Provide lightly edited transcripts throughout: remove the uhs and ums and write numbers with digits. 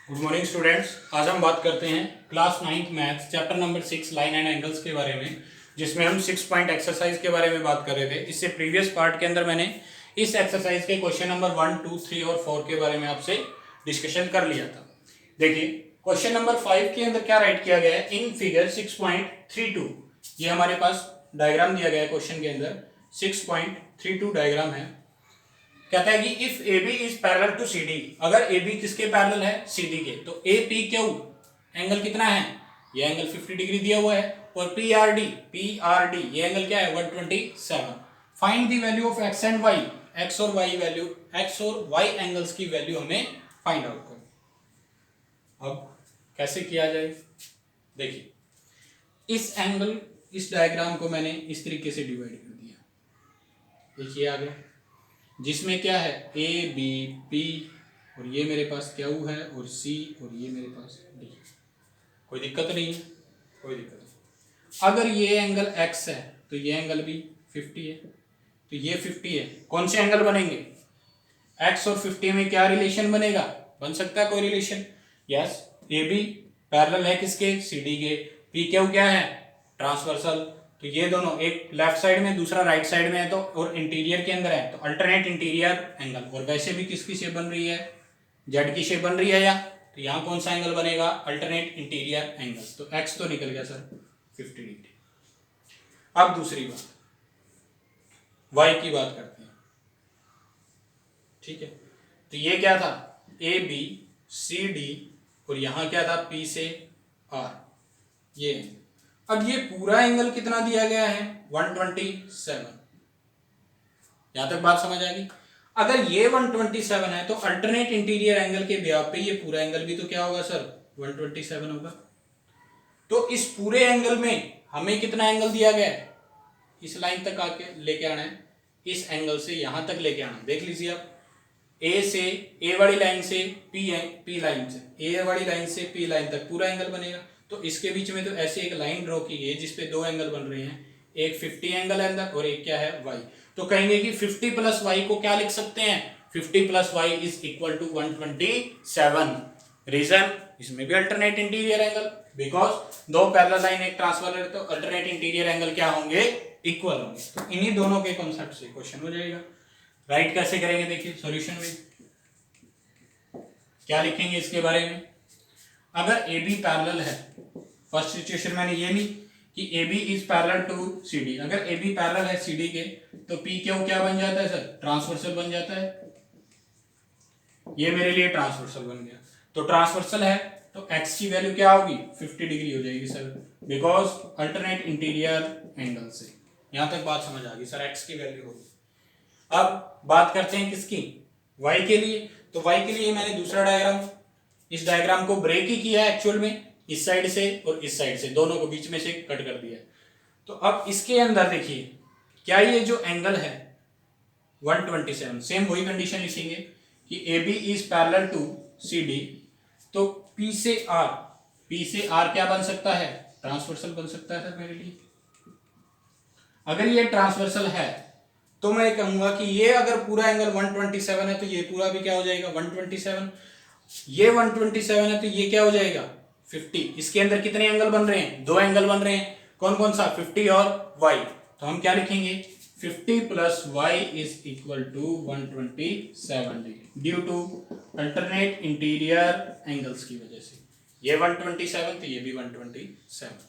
Good morning students. आज हम बात करते हैं class 9th maths chapter number 6 line and angles के बारे में, जिसमें हम 6 पॉइंट एक्सरसाइज के बारे में बात कर रहे थे। इससे प्रीवियस पार्ट के अंदर मैंने इस एक्सरसाइज के क्वेश्चन नंबर 1, 2, 3 और 4 के बारे में आपसे डिस्कशन कर लिया था। देखिए क्वेश्चन नंबर 5 के अंदर क्या राइट किया गया है इन फिगर 6.32। ये हमारे पास डायग्राम दिया गया है क्वेश्चन के अंदर 6.32 डायग्राम है। कहता है कि if A B is parallel to C D, अगर ए बी किसके पैरेलल है सी डी के, तो ए पी क्यू एंगल कितना है, ये एंगल 50 डिग्री दिया हुआ है, और पी आर डी ये एंगल क्या है 127। Find the value of X and Y, X और वाई वैल्यू, एक्स और वाई एंगल्स की वैल्यू हमें फाइंड आउट करनी। अब कैसे किया जाए, देखिए इस एंगल, इस डायग्राम को मैंने इस तरीके से डिवाइड कर दिया, देखिए आ गया, जिसमें क्या है ए बी पी और ये मेरे पास क्यू है और सी और ये मेरे पास डी। कोई दिक्कत नहीं है, कोई दिक्कत नहीं। अगर ये एंगल एक्स है तो ये एंगल भी 50 है, तो ये 50 है। कौन से एंगल बनेंगे, एक्स और 50 में क्या रिलेशन बनेगा, बन सकता है कोई रिलेशन। यस, ए बी पैरेलल है किसके, सी डी के। पी क्यू क्या है, ट्रांसवर्सल। तो ये दोनों, एक लेफ्ट साइड में दूसरा राइट साइड में है, तो और इंटीरियर के अंदर है, तो अल्टरनेट इंटीरियर एंगल। और वैसे भी किसकी शेप बन रही है, जेड की शेप बन रही है, या तो यहाँ कौन सा एंगल बनेगा, अल्टरनेट इंटीरियर एंगल। तो एक्स तो निकल गया सर 50 डिग्री। अब दूसरी बात, वाई की बात करते हैं, ठीक है। तो ये क्या था, ए बी सी डी, और यहां क्या था पी से आर, ये। अब ये पूरा एंगल कितना दिया गया है 127। यहां तक बात समझ आ गई। अगर ये 127 है तो अल्टरनेट इंटीरियर एंगल के ब्याह पे ये पूरा एंगल भी तो क्या होगा सर 127 होगा। तो इस पूरे एंगल में हमें कितना एंगल दिया गया है, इस लाइन तक आके लेके आना है, इस एंगल से यहां तक लेके आना। देख लीजिए आप, ए से, ए वाली लाइन से पी लाइन से, ए वाली लाइन से पी लाइन तक पूरा एंगल बनेगा। तो इसके बीच में तो ऐसे एक लाइन ड्रॉ की है जिसपे दो एंगल बन रहे हैं, एक 50 एंगल है अंदर और एक क्या है वाई। तो कहेंगे कि 50 प्लस वाई को क्या लिख सकते हैं, 50 plus Y is equal to 127। Reason, इसमें भी अल्टरनेट इंटीरियर एंगल, बिकॉज दो पैरेलल लाइन एक ट्रांसफर है, तो अल्टरनेट इंटीरियर एंगल क्या होंगे, इक्वल होंगे। तो इन्हीं दोनों के कॉन्सेप्ट से क्वेश्चन हो जाएगा। राइट कैसे करेंगे, देखिए सॉल्यूशन में क्या लिखेंगे इसके बारे में। अगर ए बी पैरेलल है, फर्स्ट सिचुएशन मैंने ये ली कि A B is parallel to C D. अगर ए बी पैरेलल है सी डी के, तो पी क्यू क्या बन जाता है सर, ट्रांसवर्सल बन जाता है। ये मेरे लिए ट्रांसवर्सल बन गया। तो ट्रांसवर्सल है तो एक्स की वैल्यू क्या होगी 50 डिग्री हो जाएगी sir, because alternate interior angle से। यहां तक बात समझ आ गई सर, एक्स की वैल्यू होगी। अब बात करते हैं किसकी, y के लिए। तो y के लिए मैंने दूसरा डायग्राम, इस डायग्राम को ब्रेक ही किया है एक्चुअल में, इस साइड से और इस साइड से, दोनों को बीच में से कट कर दिया। तो अब इसके अंदर देखिए, क्या ये जो एंगल है 127, सेम वही कंडीशन लिखेंगे कि A B is parallel to C D, तो P से R क्या बन सकता है, ट्रांसवर्सल बन सकता है सर मेरे लिए। अगर ये ट्रांसवर्सल है तो मैं कहूंगा कि ये अगर पूरा एंगल 127 है तो ये पूरा भी क्या हो जाएगा 127। ये 127 है तो ये क्या हो जाएगा 50। इसके अंदर कितने एंगल बन रहे हैं, दो एंगल बन रहे हैं, कौन कौन सा 50 और y। तो हम क्या लिखेंगे 50 plus Y is equal to 127 degree, due to alternate interior angles की वजह से। ये 127 तो ये भी 127।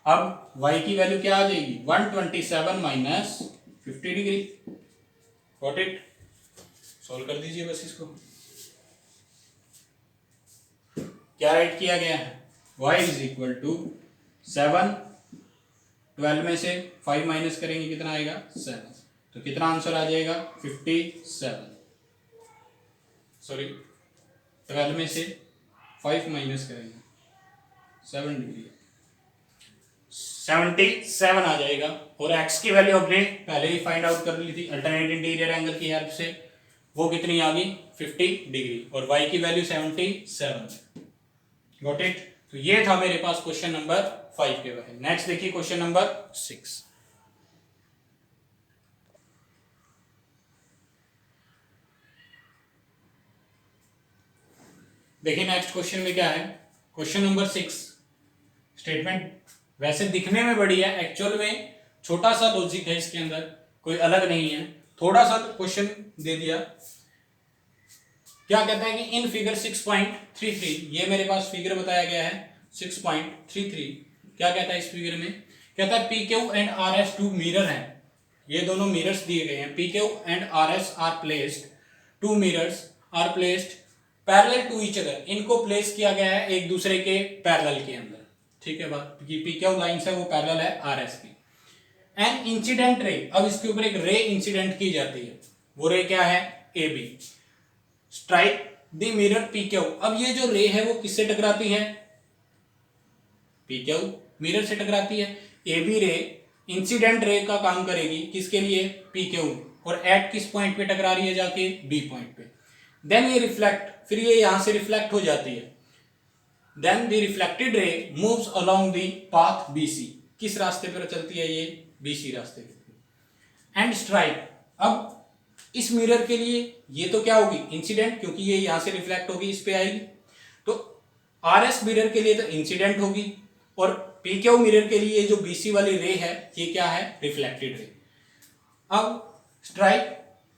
अब y की वैल्यू क्या आ जाएगी 127 minus 50 degree. Got it, solve कर दीजिए बस इसको। क्या राइट किया गया है, y इज इक्वल टू 7, 12 में से 5 माइनस करेंगे कितना आएगा 7, तो कितना आंसर आ जाएगा 57। सॉरी 12 में से 5 माइनस करेंगे 7 डिग्री, 77 आ जाएगा। और x की वैल्यू हमने पहले ही फाइंड आउट कर ली थी अल्टरनेट इंटीरियर एंगल की हेल्प से, वो कितनी आ गई 50 डिग्री, और y की वैल्यू 77। Got it. तो ये था मेरे पास क्वेश्चन नंबर 5 के बारे में। नेक्स्ट देखिए क्वेश्चन नंबर 6। देखिए नेक्स्ट क्वेश्चन में क्या है, क्वेश्चन नंबर 6। स्टेटमेंट वैसे दिखने में बड़ी है, एक्चुअल में छोटा सा लॉजिक है इसके अंदर, कोई अलग नहीं है, थोड़ा सा क्वेश्चन दे दिया। क्या कहता है कि इन फिगर 6.33, ये मेरे पास फिगर बताया गया है 6.33। क्या कहता है इस फिगर में, कहता है P Q and R S two mirror हैं, ये दोनों मिरर्स दिए गए हैं, P Q and R S are placed, two mirrors are placed parallel to each other, इनको प्लेस किया गया है एक दूसरे के पैरेलल के अंदर, ठीक है बात, पी क्यू लाइंस है वो पैरेलल है आर एस की। एन इंसिडेंट रे, अब इसके ऊपर एक रे इंसिडेंट की जाती है, वो रे क्या है, A B, strike the mirror P Q. अब ये जो रे है वो किससे टकराती है, पी क्यू मिरर से टकराती है, A B ray incident ray का काम करेगी किसके लिए, पी क्यू, और एट किस पॉइंट पे टकरा रही है, जाके बी पॉइंट पे। देन ये रिफ्लेक्ट, फिर ये यहां से रिफ्लेक्ट हो जाती है, then the reflected ray moves along the path BC, किस रास्ते पर चलती है ये, बीसी रास्ते पे। एंड स्ट्राइक, अब इस मिरर के लिए ये तो क्या होगी, इंसिडेंट, क्योंकि ये यहां से रिफ्लेक्ट होगी इस पे आएगी, तो आर एस मिरर के लिए तो इंसिडेंट होगी, और पी क्यू मिरर के लिए जो बीसी वाली रे है ये क्या है, रिफ्लेक्टेड रे। अब स्ट्राइक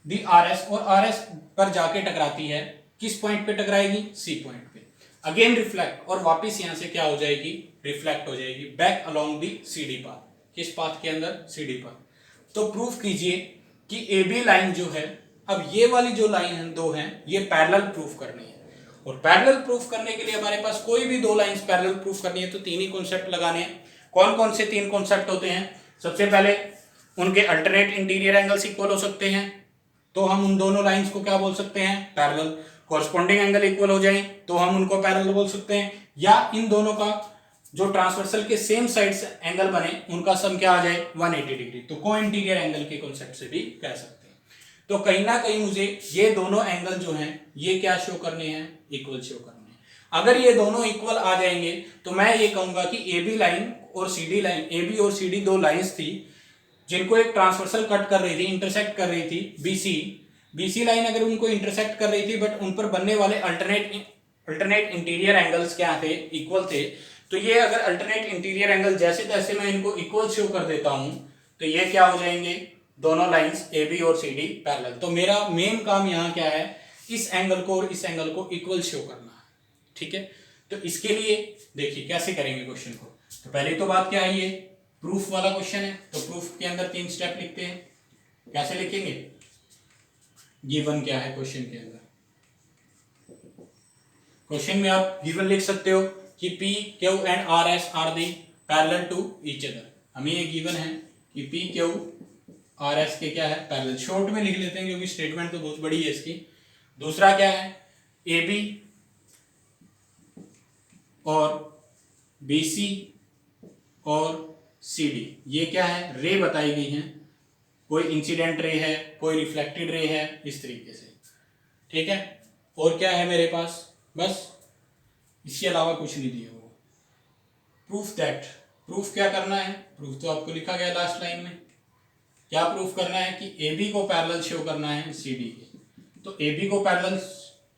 दी आर एस, और आर एस पर जाके टकराती है, किस पॉइंट पे टकराएगी, सी पॉइंट पे। अगेन रिफ्लेक्ट, और वापस यहां से क्या हो जाएगी, रिफ्लेक्ट हो जाएगी back along the CD path, किस पाथ के अंदर, सीडी पाथ। तो प्रूफ कीजिए कि ए बी लाइन जो है, अब ये वाली जो लाइन है दो हैं, ये पैरेलल प्रूफ करनी है, और पैरेलल प्रूफ करने के लिए हमारे पास कोई भी दो लाइंस पैरेलल प्रूफ करनी है तो तीन ही कॉन्सेप्ट लगाने हैं। कौन कौन से तीन कॉन्सेप्ट होते हैं, सबसे पहले उनके अल्टरनेट इंटीरियर एंगल्स इक्वल हो सकते हैं, तो हम उन दोनों लाइंस को क्या बोल सकते हैं, पैरेलल। कॉरस्पॉन्डिंग एंगल इक्वल हो जाए तो हम उनको पैरेलल बोल सकते हैं, या इन दोनों का जो ट्रांसवर्सल के सेम साइड्स एंगल बने उनका सम क्या आ जाए, 180 डिग्री, तो को इंटीरियर एंगल के कॉन्सेप्ट से भी कह सकते हैं। तो कहीं ना कहीं मुझे ये दोनों एंगल जो हैं ये क्या शो करने हैं, इक्वल शो करने हैं। अगर ये दोनों इक्वल आ जाएंगे तो मैं ये कहूंगा कि ए बी लाइन और C D line, A B और सी डी दो लाइंस थी जिनको एक ट्रांसवर्सल कट कर रही थी, इंटरसेक्ट कर रही थी, बीसी लाइन अगर उनको इंटरसेक्ट कर रही थी, बट उन पर बनने वाले अल्टरनेट इंटीरियर एंगल्स क्या थे, इक्वल थे। तो ये अगर अल्टरनेट इंटीरियर एंगल जैसे तैसे मैं इनको इक्वल शो कर देता हूं तो ये क्या हो जाएंगे, दोनों लाइंस ए बी और सी डी पैरेलल। तो मेरा मेन काम यहाँ क्या है, इस एंगल को और इस एंगल को इक्वल शो करना है, ठीक है। तो इसके लिए देखिए कैसे करेंगे क्वेश्चन को। तो पहले तो बात क्या है, ये प्रूफ वाला क्वेश्चन है, तो प्रूफ के अंदर तीन स्टेप लिखते हैं। कैसे लिखेंगे, गिवन क्या है क्वेश्चन के अंदर, क्वेश्चन में आप गिवन लिख सकते हो कि P Q and R S are the parallel to each other. हमें ये गिवन है कि पी क्यू आर एस के क्या है, पैरेलल। शॉर्ट में लिख लेते हैं क्योंकि स्टेटमेंट तो बहुत बड़ी है इसकी। दूसरा क्या है, ए बी और बी सी और सी डी, ये क्या है, रे बताई गई हैं, कोई इंसिडेंट रे है, कोई रिफ्लेक्टेड रे है, इस तरीके से, ठीक है। और क्या है मेरे पास, बस इसके अलावा कुछ नहीं दिया हुआ। प्रूफ दैट, प्रूफ क्या करना है, प्रूफ तो आपको लिखा गया लास्ट लाइन में। क्या प्रूफ करना है कि ए बी को पैरेलल शो करना है सी डी के। तो ए बी को पैरेलल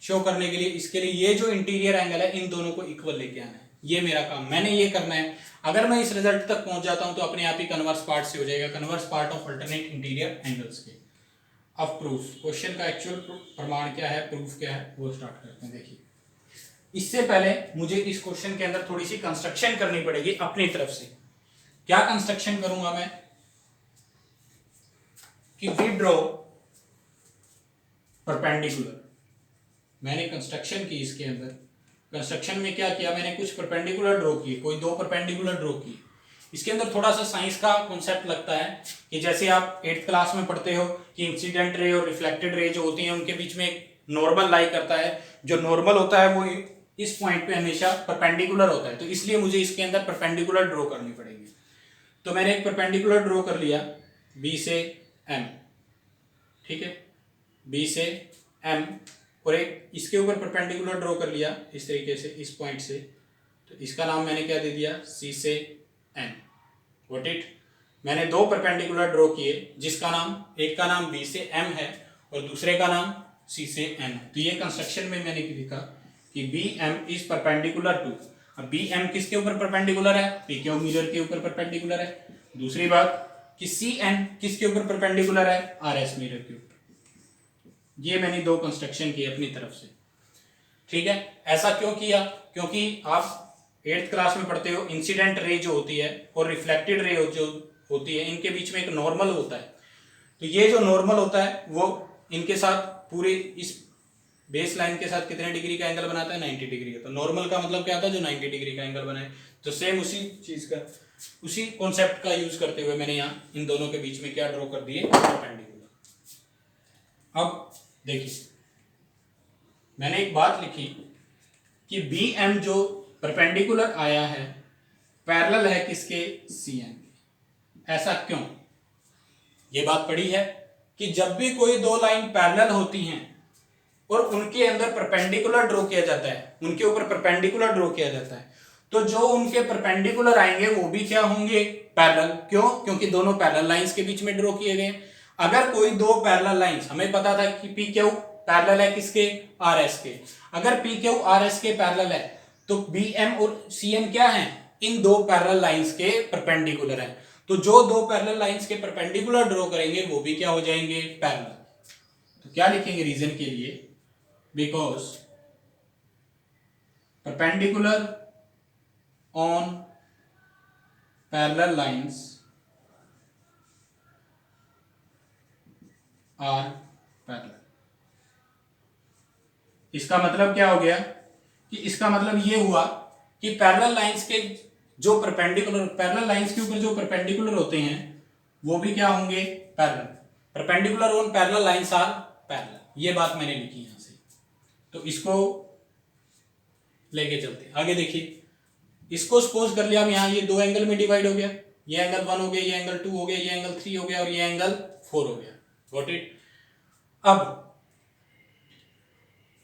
शो करने के लिए, इसके लिए ये जो इंटीरियर एंगल है इन दोनों को इक्वल लेके आना है, ये मेरा काम, मैंने ये करना है। अगर मैं इस रिजल्ट तक पहुंच जाता हूं तो अपने आप ही कन्वर्स पार्ट से हो जाएगा, converse part of alternate interior angles के। अब प्रूफ, क्वेश्चन का एक्चुअल प्रमाण क्या है, प्रूफ क्या है, वो स्टार्ट करते हैं। देखिए इससे पहले मुझे इस क्वेश्चन के अंदर थोड़ी सी कंस्ट्रक्शन करनी पड़ेगी अपनी तरफ से। क्या कंस्ट्रक्शन करूंगा मैं, कि वी ड्रॉ परपेंडिकुलर। मैंने कंस्ट्रक्शन की इसके अंदर, कंस्ट्रक्शन में क्या किया मैंने, कुछ परपेंडिकुलर ड्रॉ किए, कोई दो परपेंडिकुलर ड्रॉ किए। इसके अंदर थोड़ा सा साइंस का कॉन्सेप्ट लगता है कि जैसे आप 8th क्लास में पढ़ते हो कि इंसिडेंट रे और रिफ्लेक्टेड रे जो होती हैं उनके बीच में एक नॉर्मल लाई करता है, जो नॉर्मल होता है वो इस पॉइंट पे हमेशा परपेंडिकुलर होता है, तो इसलिए मुझे इसके अंदर परपेंडिकुलर ड्रॉ करनी पड़ेगी। तो मैंने एक परपेंडिकुलर ड्रॉ कर लिया बी से एम, ठीक है, बी से एम, और एक इसके ऊपर परपेंडिकुलर ड्रॉ कर लिया इस तरीके से, इस पॉइंट से, तो इसका नाम मैंने क्या दे दिया, सी से एन। व्हाट इट, मैंने दो परपेंडिकुलर ड्रॉ किए जिसका नाम, एक का नाम बी से एम है और दूसरे का नाम सी से एन है। तो ये कंस्ट्रक्शन में मैंने लिखा कि B M is perpendicular to, अब बी एम किसके ऊपर परपेंडिकुलर है, पी क्यू मिरर के ऊपर परपेंडिकुलर है। दूसरी बात कि सी एन किसके ऊपर परपेंडिकुलर है, आर एस मिरर के ऊपर। ये मैंने दो कंस्ट्रक्शन किए अपनी तरफ से, ठीक है। ऐसा क्यों किया, क्योंकि आप 8th क्लास में पढ़ते हो इंसिडेंट रे जो होती है और रिफ्लेक्टेड रे जो होती है, इनके बीच में एक नॉर्मल होता है। तो ये जो नॉर्मल होता है वो इनके साथ पूरे इस बेस लाइन के साथ कितने डिग्री का एंगल बनाता है, 90 डिग्री का। तो नॉर्मल का मतलब क्या आता है, जो 90 डिग्री का एंगल बनाए। तो सेम उसी चीज का, उसी कॉन्सेप्ट का यूज करते हुए मैंने यहाँ इन दोनों के बीच में क्या ड्रॉ कर दिए, परपेंडिकुलर। अब देखिए मैंने एक बात लिखी कि बी एम जो परपेंडिकुलर आया है पैरेलल है किसके, सी एम के। ऐसा क्यों, ये बात पड़ी है कि जब भी कोई दो लाइन पैरेलल होती हैं और उनके अंदर परपेंडिकुलर ड्रॉ किया जाता है, उनके ऊपर परपेंडिकुलर ड्रॉ किया जाता है, तो जो उनके परपेंडिकुलर आएंगे वो भी क्या होंगे, पैरेलल। क्यों, क्योंकि दोनों पैरेलल लाइंस के बीच में ड्रॉ किए गए। अगर कोई दो पैरेलल लाइंस, हमें पता था कि पी क्यू पैरेलल है किसके, आर एस के। अगर पी क्यू आर एस के पैरेलल है तो बी एम और सी एम क्या है, इन दो पैरेलल लाइंस के परपेंडिकुलर है। तो जो दो पैरेलल लाइंस के परपेंडिकुलर ड्रॉ करेंगे वो भी क्या हो जाएंगे, पैरेलल। तो क्या लिखेंगे रीजन के लिए, because perpendicular on parallel lines are parallel. इसका मतलब क्या हो गया कि इसका मतलब ये हुआ कि पैरेलल लाइंस के जो परपेंडिकुलर, पैरेलल लाइंस के ऊपर जो परपेंडिकुलर होते हैं वो भी क्या होंगे, parallel. Perpendicular on parallel lines are parallel, ये बात मैंने लिखी यहां से। तो इसको लेके चलते आगे। देखिए इसको सपोज कर लिया हम यहाँ, ये दो एंगल में डिवाइड हो गया, ये एंगल 1 हो गया, ये एंगल 2 हो गया, ये एंगल 3 हो गया और ये एंगल 4 हो गया। Got it. अब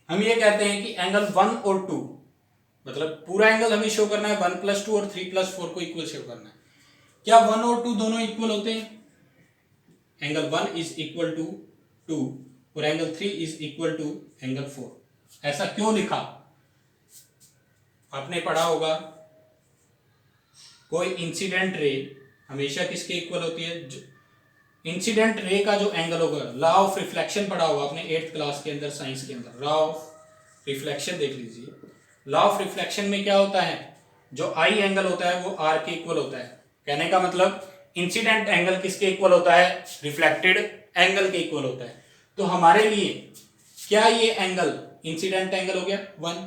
हम ये कहते हैं कि एंगल 1 और 2, मतलब पूरा एंगल हमें शो करना है, 1 + 2 और 3 + 4 को इक्वल शो करना है। क्या 1 और 2 दोनों इक्वल होते हैं, एंगल 1 इज इक्वल टू 2 और angle 3 is equal to angle 4। ऐसा क्यों लिखा, आपने पढ़ा होगा कोई इंसिडेंट रे हमेशा किसके इक्वल होती है, इंसिडेंट रे का जो एंगल होगा, लॉ ऑफ रिफ्लेक्शन पढ़ा होगा आपने 8th क्लास के अंदर साइंस के अंदर। लॉ ऑफ रिफ्लेक्शन देख लीजिए, लॉ ऑफ रिफ्लेक्शन में क्या होता है, जो आई एंगल होता है वो आर के इक्वल होता है। कहने का मतलब इंसिडेंट एंगल किसके इक्वल होता है, रिफ्लेक्टेड एंगल के इक्वल होता है। तो हमारे लिए क्या ये एंगल इंसिडेंट एंगल हो गया 1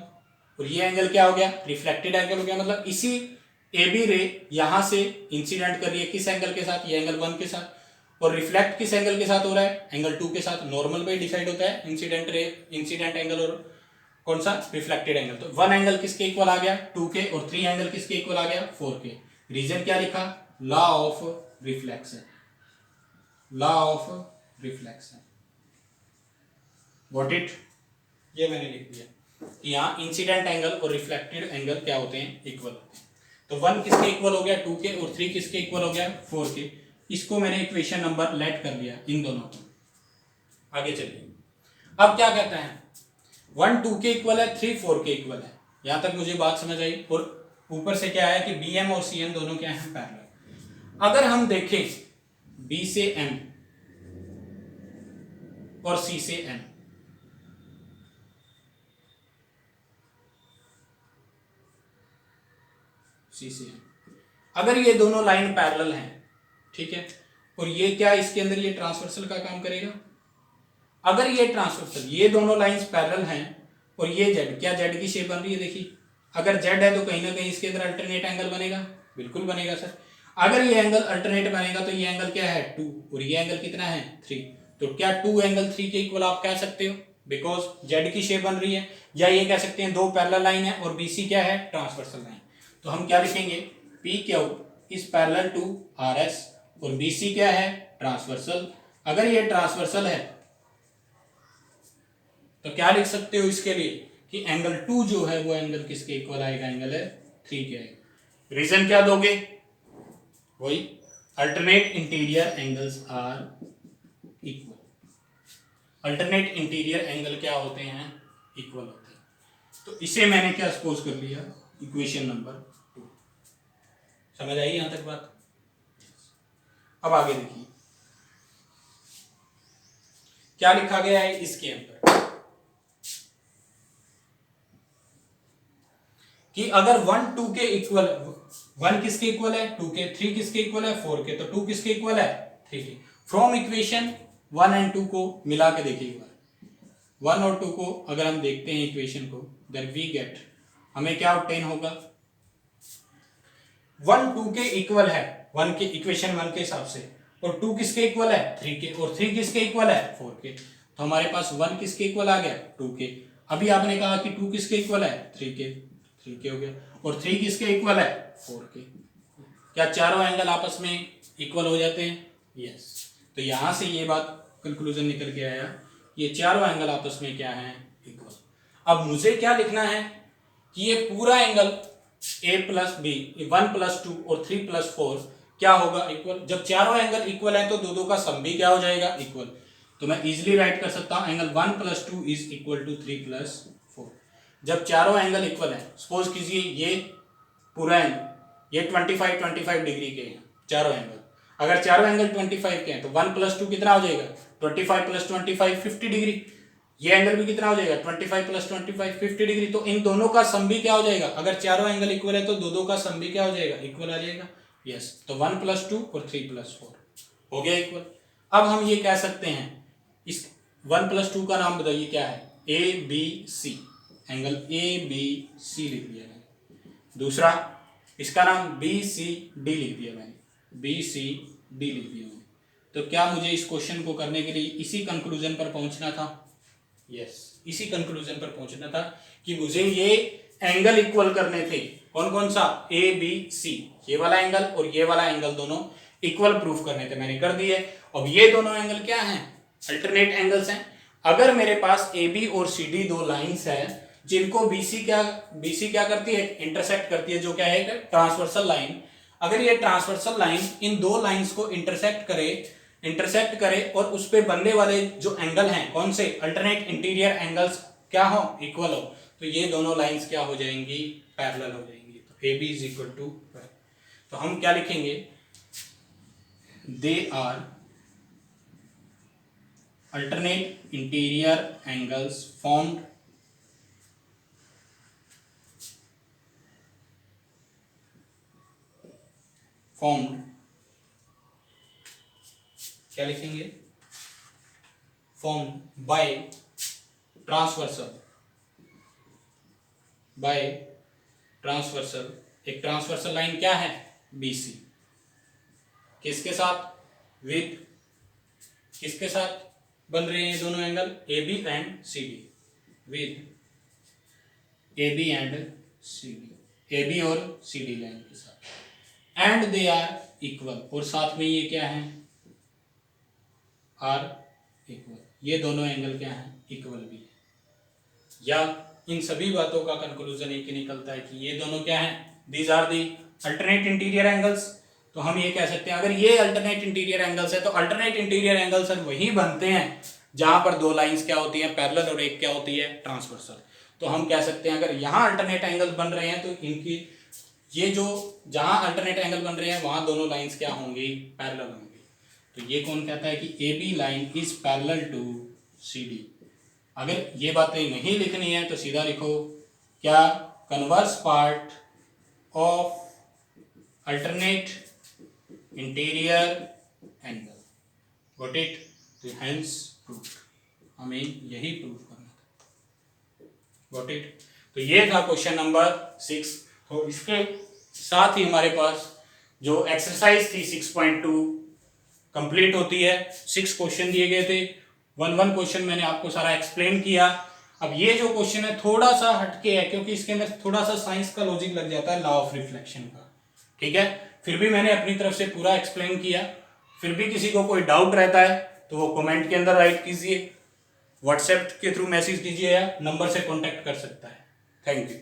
और ये एंगल क्या हो गया, रिफ्लेक्टेड एंगल हो गया। मतलब इसी ए बी रे यहां से इंसिडेंट कर रही है किस एंगल के साथ, ये एंगल 1 के साथ, और रिफ्लेक्ट किस एंगल के साथ हो रहा है, एंगल 2 के साथ। नॉर्मल पे डिसाइड होता है इंसिडेंट रे, इंसिडेंट एंगल और कौन सा, रिफ्लेक्टेड एंगल। तो 1 एंगल किसके इक्वल आ गया, 2 के, और 3 एंगल किसके इक्वल आ गया, 4 के। रीजन क्या लिखा, law of reflection, law of reflection. Got it. ये मैंने लिख दिया कि यहाँ इंसिडेंट एंगल और रिफ्लेक्टेड एंगल क्या होते हैं, इक्वल होते हैं। तो 1 किसके इक्वल हो गया, 2 के, और 3 किसके इक्वल हो गया, 4 के। इसको मैंने इक्वेशन नंबर लेट कर लिया इन दोनों को। आगे चलिए, अब क्या कहते हैं, 1 2 के इक्वल है, 3 4 के इक्वल है। यहां तक मुझे बात समझ आई। और ऊपर से क्या है कि बी एम और सी एम दोनों क्या है, पैरेलल। अगर हम देखें बी से एम और सी से एम, सी से एम, अगर ये दोनों लाइन पैरेलल हैं, ठीक है, और ये क्या इसके अंदर ये ट्रांसवर्सल का काम करेगा। अगर ये ट्रांसवर्सल, ये दोनों लाइंस पैरेलल हैं और ये जेड, क्या जेड की शेप बन रही है, देखिए अगर जेड है तो कहीं ना कहीं इसके अंदर अल्टरनेट एंगल बनेगा, बिल्कुल बनेगा सर। अगर ये एंगल अल्टरनेट बनेगा तो ये एंगल क्या है, 2, और ये एंगल कितना है, 3। तो क्या 2 एंगल 3 के इक्वल आप कह सकते हो, बिकॉज जेड की शेप बन रही है। या ये कह सकते हैं दो पैरेलल लाइन है और बीसी क्या है, ट्रांसवर्सल लाइन। तो हम क्या लिखेंगे, P Q is parallel to R S और बीसी क्या है, ट्रांसवर्सल। अगर ये ट्रांसवर्सल है तो क्या लिख सकते हो इसके लिए कि एंगल 2 जो है वो एंगल किसके इक्वल आएगा, एंगल है 3 के आएगा। रीजन क्या दोगे, वही alternate interior angles are equal. Alternate interior angle क्या होते हैं, इक्वल होते हैं। तो इसे मैंने क्या सपोज कर लिया, इक्वेशन नंबर 2। समझ आई यहां तक बात? अब आगे देखिए क्या लिखा गया है इसके अंदर कि अगर 1 2 के इक्वल, 1 किसके इक्वल है 2 के, 3 किसके इक्वल है 4 के, तो 2 किसके इक्वल है 3 के। फ्रॉम इक्वेशन 1 एंड 2 को मिला के देखिए एक बार, 1 और 2 को अगर हम देखते हैं इक्वेशन को, देन वी गेट, हमें क्या ऑब्टेन होगा, 1 2 के इक्वल है 1 के, इक्वेशन 1 के हिसाब से, और 2 किसके इक्वल है 3 के, और 3 किसके इक्वल है 4 के। तो हमारे पास 1 किसके इक्वल आ गया 2 के। अभी आपने कहा कि 2 किसके इक्वल है 3 के, 3 के हो गया, और 3 किसके इक्वल है 4 के। क्या चारों एंगल आपस में इक्वल हो जाते हैं? यस। तो यहां से ये बात कंक्लूजन निकल के आया, ये चारों एंगल आपस में क्या है इक्वल। अब मुझे क्या लिखना है कि ये पूरा angle a plus B, 1 plus 2 और 3 प्लस 4 क्या होगा इक्वल। जब चारों एंगल इक्वल है तो दो का सम भी क्या हो जाएगा इक्वल। तो मैं इजीली राइट कर सकता हूं angle 1 plus 2 is equal to 3 plus 4। जब चारों एंगल इक्वल है, सपोज कीजिए ये पूरा एंगल ये 25 डिग्री के हैं चारों एंगल, अगर चारों एंगल 25 के हैं तो 1 प्लस 2 कितना हो जाएगा 25 प्लस 25 50 डिग्री। ये एंगल भी कितना हो जाएगा 25 प्लस 25 50 डिग्री। तो इन दोनों का सम भी क्या हो जाएगा, अगर चारों एंगल इक्वल है तो दो का सम भी क्या हो जाएगा इक्वल आ जाएगा। यस, तो 1 प्लस 2 और 3 प्लस 4 हो गया इक्वल। अब हम ये कह सकते हैं इस 1 प्लस 2 का नाम बताइए क्या है, A B C, angle A B C लिख दिया मैंने। दूसरा इसका नाम बी सी डी लिख दिया मैंने, बी सी डी लिख दिया मैंने। तो क्या मुझे इस क्वेश्चन को करने के लिए इसी कंक्लूजन पर पहुंचना था? यस, इसी कंक्लूजन पर पहुंचना था कि मुझे ये एंगल इक्वल करने थे। कौन कौन सा, ए बी सी, ये वाला एंगल और ये वाला एंगल दोनों इक्वल प्रूफ करने थे, मैंने कर दिए। अब ये दोनों एंगल क्या हैं, अल्टरनेट एंगल्स हैं। अगर मेरे पास ए बी और सी डी दो लाइंस हैं जिनको बीसी क्या करती है, इंटरसेक्ट करती है, जो क्या है ट्रांसवर्सल लाइन। अगर ये ट्रांसवर्सल लाइन इन दो लाइंस को इंटरसेक्ट करे और उस पे बनने वाले जो एंगल हैं कौन से, अल्टरनेट इंटीरियर एंगल्स क्या हो इक्वल हो, तो ये दोनों लाइंस क्या हो जाएंगी पैरेलल हो जाएंगी। तो A B is equal to, तो हम क्या लिखेंगे, they are alternate interior angles formed क्या लिखेंगे, फॉर्म बाय ट्रांसवर्सल, एक ट्रांसवर्सल लाइन क्या है BC, किसके साथ, विद किसके साथ बन रहे हैं ये दोनों angle, AB and CD, with AB and CD, AB और CD लाइन के साथ, एंड दे आर इक्वल, और साथ में ये क्या है आर इक्वल, ये दोनों एंगल क्या हैं इक्वल भी है। या इन सभी बातों का कंक्लूजन एक ही निकलता है कि ये दोनों क्या हैं, these are the alternate interior angles. तो हम ये कह सकते हैं अगर ये अल्टरनेट इंटीरियर एंगल्स है तो अल्टरनेट इंटीरियर एंगल्स वही बनते हैं जहां पर दो लाइंस क्या होती हैं पैरेलल और एक क्या होती है ट्रांसवर्सल। तो हम कह सकते हैं अगर यहाँ अल्टरनेट एंगल्स बन रहे हैं तो इनकी ये जो जहां अल्टरनेट एंगल बन रहे हैं वहां दोनों लाइंस क्या होंगी पैरेलल होंगी। तो ये कौन कहता है कि A B line is parallel to C D. अगर ये बातें नहीं लिखनी है तो सीधा लिखो क्या, converse part of alternate interior angle, got it. तो हेंस प्रूफ, हमें यही प्रूफ करना था, गॉट इट। तो ये था क्वेश्चन नंबर 6। तो इसके साथ ही हमारे पास जो एक्सरसाइज थी 6.2 कंप्लीट होती है। 6 क्वेश्चन दिए गए थे, 1 क्वेश्चन मैंने आपको सारा एक्सप्लेन किया। अब ये जो क्वेश्चन है थोड़ा सा हटके है क्योंकि इसके अंदर थोड़ा सा साइंस का लॉजिक लग जाता है, लॉ ऑफ रिफ्लेक्शन का, ठीक है। फिर भी मैंने अपनी तरफ से पूरा एक्सप्लेन किया। फिर भी किसी को कोई डाउट रहता है तो वो कमेंट के अंदर राइट कीजिए, व्हाट्सएप के थ्रू मैसेज कीजिए या नंबर से कॉन्टेक्ट कर सकता है। Thank you.